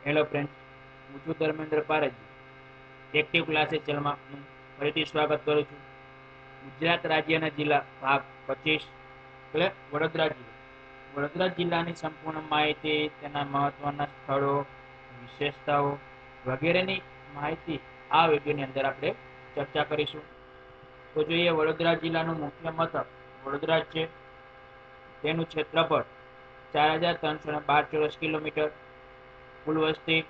Hello friends, હું છું Dharmendra પારેજી. Active classes ચેનલમાં હું ફરીથી સ્વાગત કરું છું. ગુજરાત રાજ્યના જિલ્લા ભાગ 25 એટલે વડોદરા જિલ્લો. વડોદરા જિલ્લાની સંપૂર્ણ માહિતી, તેના મહત્વના સ્થળો, વિશેષતાઓ વગેરેની માહિતી આ વિડીયોની અંદર આપણે ચર્ચા કરીશું. તો જોઈએ, વડોદરા જિલ્લાનું મુખ્ય મથક વડોદરા છે. તેનું ક્ષેત્રફળ 4,312 ચોરસ કિલોમીટર, કુલ વસ્તી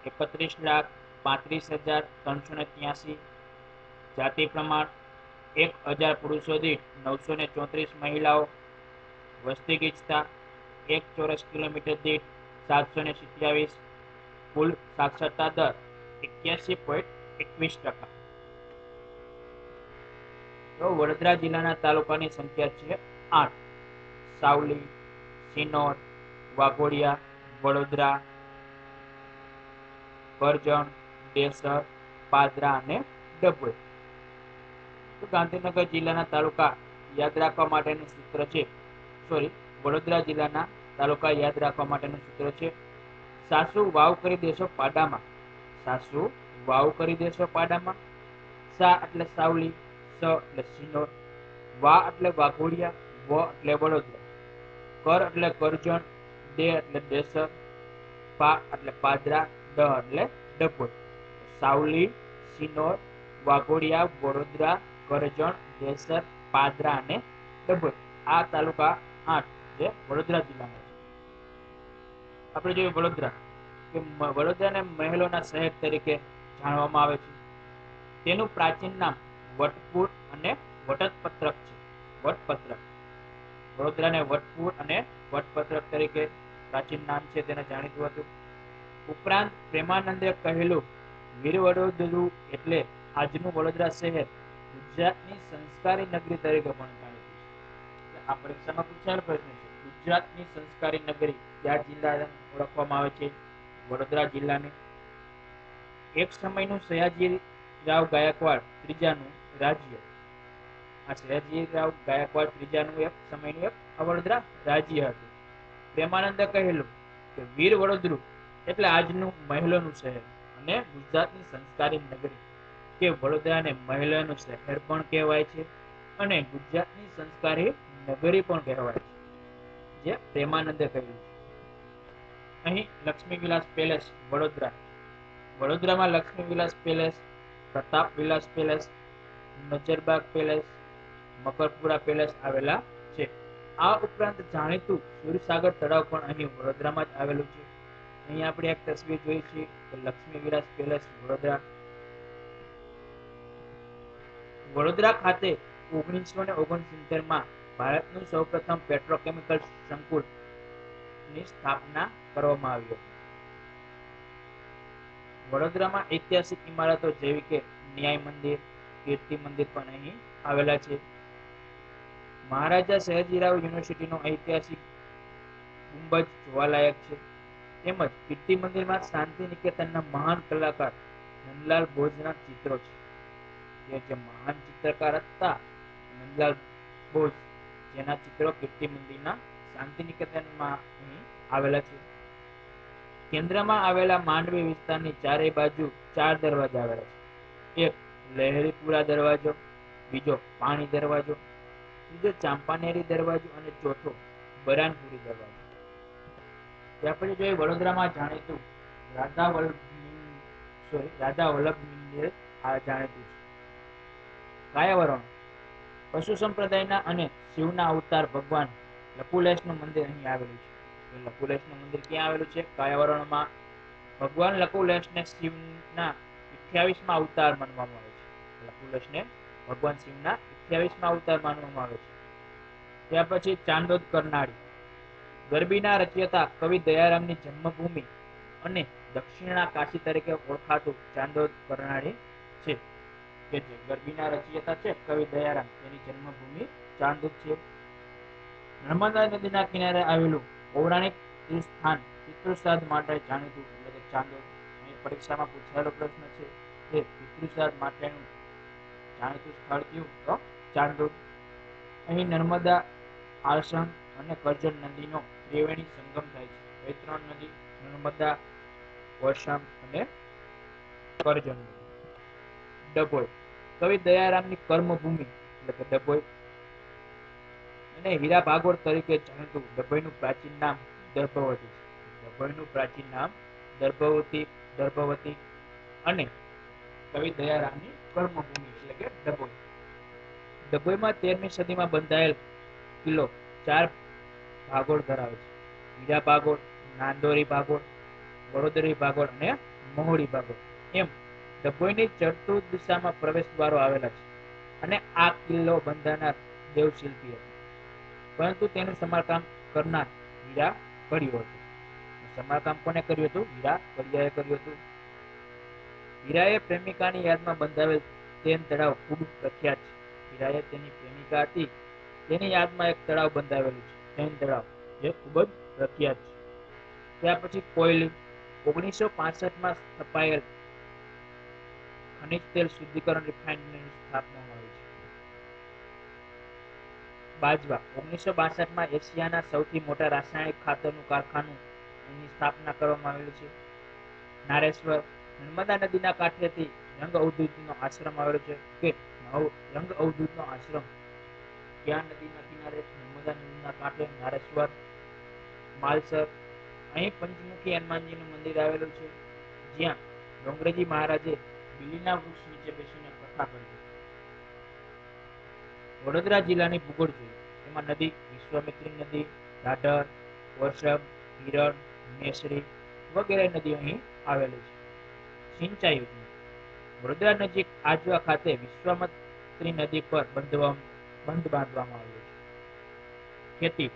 31,35,383, જાતિ પ્રમાણ 1,000 પુરુષો દીઠ 934 મહિલાઓ, વસ્તી ગીચતા 1 ચોરસ કિલોમીટર દીઠ 727, કુલ સાક્ષરતા દર 81.21%. તો વડોદરા જિલ્લાના તાલુકાની સંખ્યા છે 8: સાવલી, સિનોર, વાઘોડિયા, વડોદરા, કરજણ, ડેસર, પાદરા અને ડભોઈ. તો ગાંધીનગર જિલ્લાના તાલુકા યાદ રાખવા માટેનું સૂત્ર છે, વડોદરા જિલ્લાના તાલુકા યાદ રાખવા માટેનું સૂત્ર છે: સાસુ વાવ કરી દેશો પાડામાં. સાસુ વાવ કરી દેશો પાડામાં. સા એટલે સાવલી, સ એટલે સિનોર, વા એટલે વાઘોડિયા, વ એટલે વડોદરા, કર એટલે કરજણ, દે એટલે ડેસર, પા એટલે પાદરા, ડ એટલે ડભોઈ. સાવલી, સિનોર, વાઘોડિયા, વડોદરા, કરજણ, ડેસર, પાદરા અને ડભોઈ આ તાલુકા 8 જે વડોદરા જિલ્લામાં છે. આપણે જોઈએ વડોદરા, કે વડોદરાને મહેલોના શહેર તરીકે જાણવામાં આવે છે. તેનું પ્રાચીન નામ વટપુર અને વટપત્રક છે. વટપત્રક, વડોદરાને વટપુર અને વટપત્રક તરીકે પ્રાચીન નામ છે, તેને જાણીતું હતું. ઉપરાંત પ્રેમાનંદે કહેલું વીરવડોદરું એટલે આજનું વડોદરા શહેર ગુજરાતની સંસ્કારી નગરી તરીકે પણ જાણીતું છે. આ પરીક્ષામાં પૂછાયેલો પ્રશ્ન છે. ગુજરાતની સંસ્કારી નગરી કયા જિલ્લાને ઓળખવામાં આવે છે? વડોદરા જિલ્લાને. એક સમયનું સયાજીરાવ ગાયકવાડ ત્રીજાનું રાજ્ય. આ સયાજીરાવ ગાયકવાડ ત્રીજાનું એક સમયનું એક વડોદરા રાજ્ય હતું. પ્રેમાનંદે કહેલું કે વીર વડોદરું એટલે આજનું મહેલોનું શહેર અને ગુજરાતની સંસ્કારી નગરી, કે વડોદરાને મહેલોનું શહેર પણ કહેવાય છે અને ગુજરાતની સંસ્કારી નગરી પણ કહેવાય છે, જે પ્રેમાનંદે કહ્યું છે. અહીં લક્ષ્મી વિલાસ પેલેસ વડોદરા. વડોદરામાં લક્ષ્મી વિલાસ પેલેસ, પ્રતાપ વિલાસ palace, Nazarbaug palace, Makarpura palace આવેલા છે. આ ઉપરાંત જાણીતું સુરસાગર તળાવ પણ અહીં વડોદરામાં જ આવેલું છે. અહીં આપણે એક તસવીર જોઈ છે કે લક્ષ્મી વિલાસ પેલેસ વડોદરા. વડોદરા ખાતે 1969 ભારતનું સૌપ્રથમ પેટ્રોકેમિકલ સંકુલ ની સ્થાપના કરવામાં આવી હતી. વડોદરામાં ઐતિહાસિક ઇમારતો જેવી કે ન્યાય મંદિર, કીર્તિ મંદિર પણ અહીં આવેલા છે. મહારાજા સયાજીરાવ યુનિવર્સિટીનો ઐતિહાસિક ગુંબજ જોવાલાયક છે. તેમજ કીર્તિ મંદિરમાં શાંતિ નિકેતનના મહાન કલાકાર નંદલાલ બોઝના ચિત્રો છે. જે મહાન ચિત્રકાર હતા નંદલાલ બોઝ, જેના ચિત્રો કીર્તિ મંદિરના શાંતિ નિકેતનમાં આવેલા છે. કેન્દ્રમાં આવેલા માંડવી વિસ્તારની ચારે બાજુ 4 દરવાજા આવેલા છે. એક લહેરીપુરા દરવાજો, બીજો પાણી દરવાજો, ત્રીજો ચાંપાનેરી દરવાજો અને ચોથો બરાનપુરી દરવાજો. આપણે જોઈએ વડોદરામાં જાણીતું રાધા વલ્લભ મંદિર જાણીતું છે. કાયાવરણ, પશુ સંપ્રદાયના અને શિવના અવતાર ભગવાન લકુલેશનું મંદિર અહીં આવેલું છે. લકુલેશનું મંદિર ક્યાં આવેલું છે? કાયાવરણમાં. ભગવાન લકુલેશને શિવના 28મા અવતાર માનવામાં આવે છે. લકુલેશને ભગવાન શિવના 28મા અવતાર માનવામાં આવે છે. ત્યાર પછી ચાંદોદ કરનાળી, ગરબીના રચયિતા કવિ દયારામની જન્મભૂમિ અને દક્ષિણના કાશી તરીકે ઓળખાતું ચાંદોદ કરનાળી છે. કે જે ગરબીના રચયિતા છે કવિ દયારામ, તેની જન્મભૂમિ ચાંદોદ છે. નર્મદા નદીના કિનારે આવેલું પૌરાણિક તીર્થસ્થાન પિતૃશ્રાદ્ધ માટે જાણીતું એટલે કે ચાંદોદ. અહીં પરીક્ષામાં પૂછાયેલો પ્રશ્ન છે કે પિતૃશ્રાદ્ધ માટેનું જાણીતું સ્થળ કયું? તો ચાંદોદ. અહીં નર્મદા, આળસંગ અને કરજણ નદીનો ત્રિવેણી સંગમ થાય છે. કઈ ત્રણ નદી? નર્મદા, વસમ અને કરજણ નદી. ડભોઈ કવિ દયારામની કર્મભૂમિ એટલે કે ડભોઈ અને હીરા ભાગોળ તરીકે જાણીતું ડભોઈનું પ્રાચીન નામ દર્ભવતી છે. ડભોઈનું પ્રાચીન નામ દર્ભવતી અને કવિ દયારામની કર્મભૂમિ એટલે કે ડભોઈ. ડભોઈમાં 13મી સદીમાં બંધાયેલ કિલ્લો 4 ભાગોળ ધરાવે છે. હીરા ભાગોળ, નાંદોરી ભાગોળ, વડોદરી ભાગોળ અને મહોડી ભાગોળ એમ ડભોઈની ચતુર્થ દિશામાં પ્રવેશ દ્વારો આવેલા છે અને આ કિલ્લો બંધાનાર દેવશિલ્પી હતો, પરંતુ તેનું સમારકામ કરનાર હીરા કર્યું હતું. સમારકામ કોને કર્યું હતું? હીરા કડિયાએ કર્યું હતું. હીરાએ પ્રેમિકાની યાદમાં બંધાવેલ તેન તળાવ ખૂબ પ્રખ્યાત છે. હીરાએ તેની પ્રેમિકા હતી તેની યાદમાં એક તળાવ બંધાવેલું છે, તેન તળાવ, જે ખૂબ જ પ્રખ્યાત છે. ત્યાર પછી કોયલી 1965માં સ્થપાયેલ ખનિજ તેલ શુદ્ધિકરણ રિફાઇનરીની સ્થાપના આવી છે. બાજવા 1962માં એશિયાના સૌથી મોટા રાસાયણિક ખાતરનું કારખાનું ની સ્થાપના કરવામાં આવેલી છે. નારેશ્વર નર્મદા નદીના કાંઠેથી રંગ અવધૂતનો આશ્રમ આવેલો છે કે રંગ અવધૂતનો આશ્રમ ક્યાં નદીના કિનારે? નર્મદા નદીના કાંઠે નારેશ્વર. માલસર અહીં પંચમુખી હનુમાનજીનું મંદિર આવેલું છે, જ્યાં ડોંગરેજી મહારાજે બીલીના વૃક્ષ નીચે બેસીને કથા કરી. વડોદરા જિલ્લાની ભૂગોળ જોઈએ એમાં નદી વિશ્વામિત્રી નદી, ઢાઢર, વરસબ, હિરણ, મેસરી વગેરે નદીઓ અહીં આવેલી છે. સિંચાઈ યોજના વડોદરા નજીક આજવા ખાતે વિશ્વામિત્રી નદી પર બંધ બાંધવામાં આવ્યો છે. ખેતી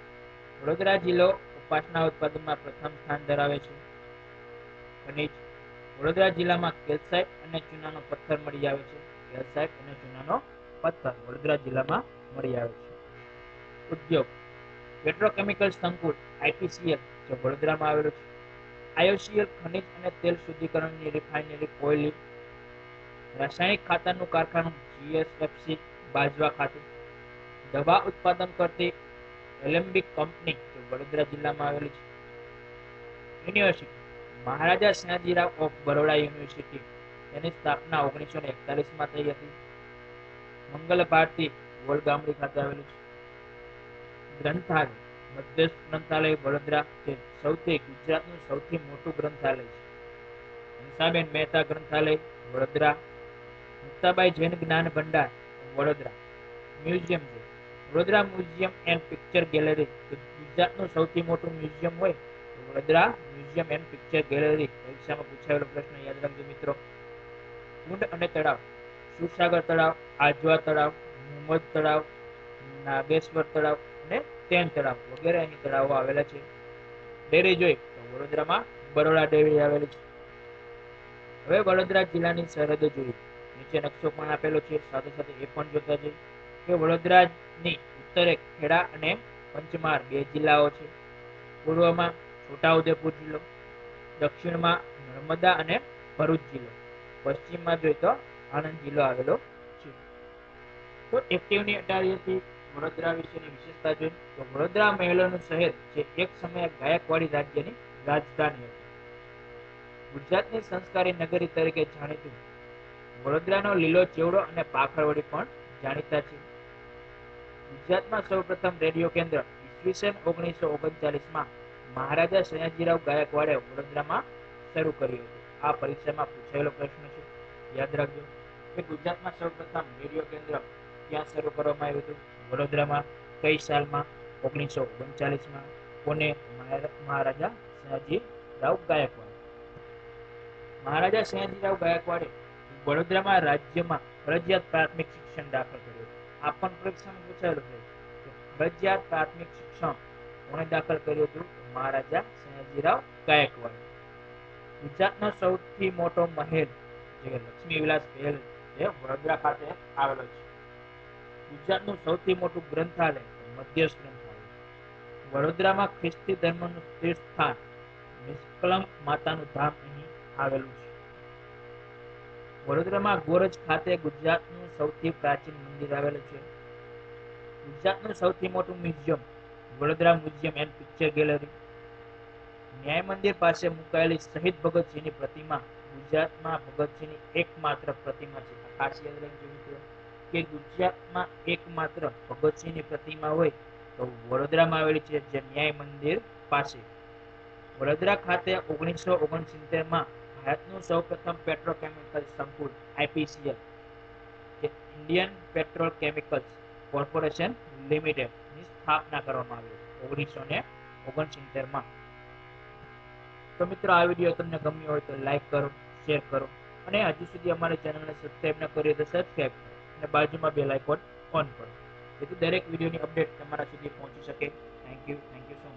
વડોદરા જિલ્લો કપાસના ઉત્પાદનમાં પ્રથમ સ્થાન ધરાવે છે. ખનિજ વડોદરા જિલ્લામાં કેલ્સાઇટ અને ચૂનાનો પથ્થર મળી આવે છે. કેલ્સાઇટ અને ચૂનાનો પથ્થર વડોદરા જિલ્લામાં મળી આવે છે. ઉદ્યોગ પેટ્રોકેમિકલ સંકુલ આઈપીસીએલ જે વડોદરામાં આવેલું છે. આઈઓસીએલ ખનિજ અને તેલ શુદ્ધિકરણની રિફાઇનરી કોયલી. રાસાયણિક ખાતરનું કારખાનું જીએસએફસી બાજવા ખાતે. દવા ઉત્પાદન કરતી એલેમ્બિક કંપની જે વડોદરા જિલ્લામાં આવેલી છે. University Maharaja Sayajirao of Baroda university, તેની સ્થાપના 1941માં થઈ હતી. મંગલ ભારતી વડગામડી ખાતે આવેલું છે. ગ્રંથાલય મધ્યસ્થ ગ્રંથાલય વડોદરા, જે ગુજરાતનું સૌથી મોટું ગ્રંથાલય છે. હંસાબેન મહેતા ગ્રંથાલય વડોદરા. મુક્તાબાઈ જૈન જ્ઞાન ભંડાર વડોદરા. મ્યુઝિયમ છે Vadodara museum and picture gallery, ગુજરાતનું સૌથી મોટું મ્યુઝિયમ હોય તો Vadodara museum and picture gallery. પરીક્ષામાં પૂછાયેલો પ્રશ્ન યાદ રાખજો મિત્રો. કુંડ અને તળાવ સુરસાગર તળાવ, આજવા તળાવ, મુમદ તળાવ, નાગેશ્વર તળાવ અને તેન તળાવ વગેરે અહીં તળાવો આવેલા છે. ડેરી જોઈ તો વડોદરામાં બરોડા ડેરી આવેલી છે. હવે વડોદરા જિલ્લાની સરહદો જોઈએ. નીચે નકશો પણ આપેલો છે, સાથે સાથે એ પણ જોતા જઈએ કે વડોદરાની ઉત્તરે ખેડા અને પંચમહાલ 2 જિલ્લાઓ છે. પૂર્વમાં છોટાઉદેપુર જિલ્લો, દક્ષિણમાં નર્મદા અને ભરૂચ જિલ્લો, પશ્ચિમમાં જોઈએ તો આણંદ જિલ્લો આવેલો છે. તો એક્ટિવની અટારીથી વડોદરા વિશેની વિશેષતા જોઈએ તો વડોદરા મહેલોનું શહેર જે એક સમયે ગાયકવાડી રાજ્યની રાજધાની હતી. ગુજરાતની સંસ્કારી નગરી તરીકે જાણીતું વડોદરાનો લીલો ચેવડો અને પાખરવડી પણ જાણીતા છે. ગુજરાતમાં સૌપ્રથમ રેડિયો કેન્દ્ર ઈસવીસન 1939માં મહારાજા સયાજીરાવ ગાયકવાડે વડોદરામાં શરૂ કર્યું હતું. આ પરીક્ષામાં પૂછાયેલો પ્રશ્ન છે, યાદ રાખજો કે ગુજરાતમાં સૌપ્રથમ રેડિયો કેન્દ્ર ક્યાં શરૂ કરવામાં આવ્યું હતું? વડોદરામાં. કઈ સાલમાં? 1939માં. કોને? મહારાજા સયાજીરાવ ગાયકવાડ. મહારાજા સયાજીરાવ ગાયકવાડે વડોદરામાં રાજ્યમાં ફરજિયાત પ્રાથમિક શિક્ષણ દાખલ કર્યું. આ પણ પરીક્ષામાં પૂછાયેલું છે કે ફરજિયાત પ્રાથમિક શિક્ષણ કોણે દાખલ કર્યું હતું? મહારાજા સયાજીરાવ ગાયકવાડ. ગુજરાતનો સૌથી મોટો મહેલ જે લક્ષ્મી વિલાસ મહેલ જે વડોદરા ખાતે આવેલો છે. ગુજરાતનું સૌથી મોટું ગ્રંથાલય મધ્યસ્થ ગ્રંથાલય. વડોદરામાં ખ્રિસ્તી ધર્મનું તીર્થ સ્થાન નિષ્કલંક માતાનું ધામ અહીં આવેલું છે. વડોદરામાં ગોરજ ખાતે ગુજરાતનું સૌથી પ્રાચીન મંદિર આવેલું છે. ગુજરાતનું સૌથી મોટું museum Vadodara museum and picture gallery. ન્યાય મંદિર પાસે મુકાયેલી શહીદ ભગતસિંહની પ્રતિમા ગુજરાતમાં ભગતસિંહની એકમાત્ર પ્રતિમા છે. ખાસ યાદ રાખજો મિત્રો કે ગુજરાતમાં એકમાત્ર ભગતસિંહની પ્રતિમા હોય તો વડોદરામાં આવેલી છે, જે ન્યાય મંદિર પાસે. વડોદરા ખાતે 1969માં ભારતનું સૌપ્રથમ પેટ્રોકેમિકલ સંકુલ આઈપીસીએલ કે ઇન્ડિયન પેટ્રોકેમિકલ્સ કોર્પોરેશન લિમિટેડ ની સ્થાપના કરવામાં આવી 1969માં. તો મિત્રો આ વિડીયો તમને ગમ્યો હોય તો લાઈક કરો, શેર કરો અને હજુ સુધી અમારી ચેનલને સબસ્ક્રાઇબ ન કરી હોય તો સબસ્ક્રાઇબ કરો અને બાજુમાં બેલ આઇકોન ઓન કરો, જેથી દરેક વિડીયોની અપડેટ તમારા સુધી પહોંચી શકે. Thank you so much.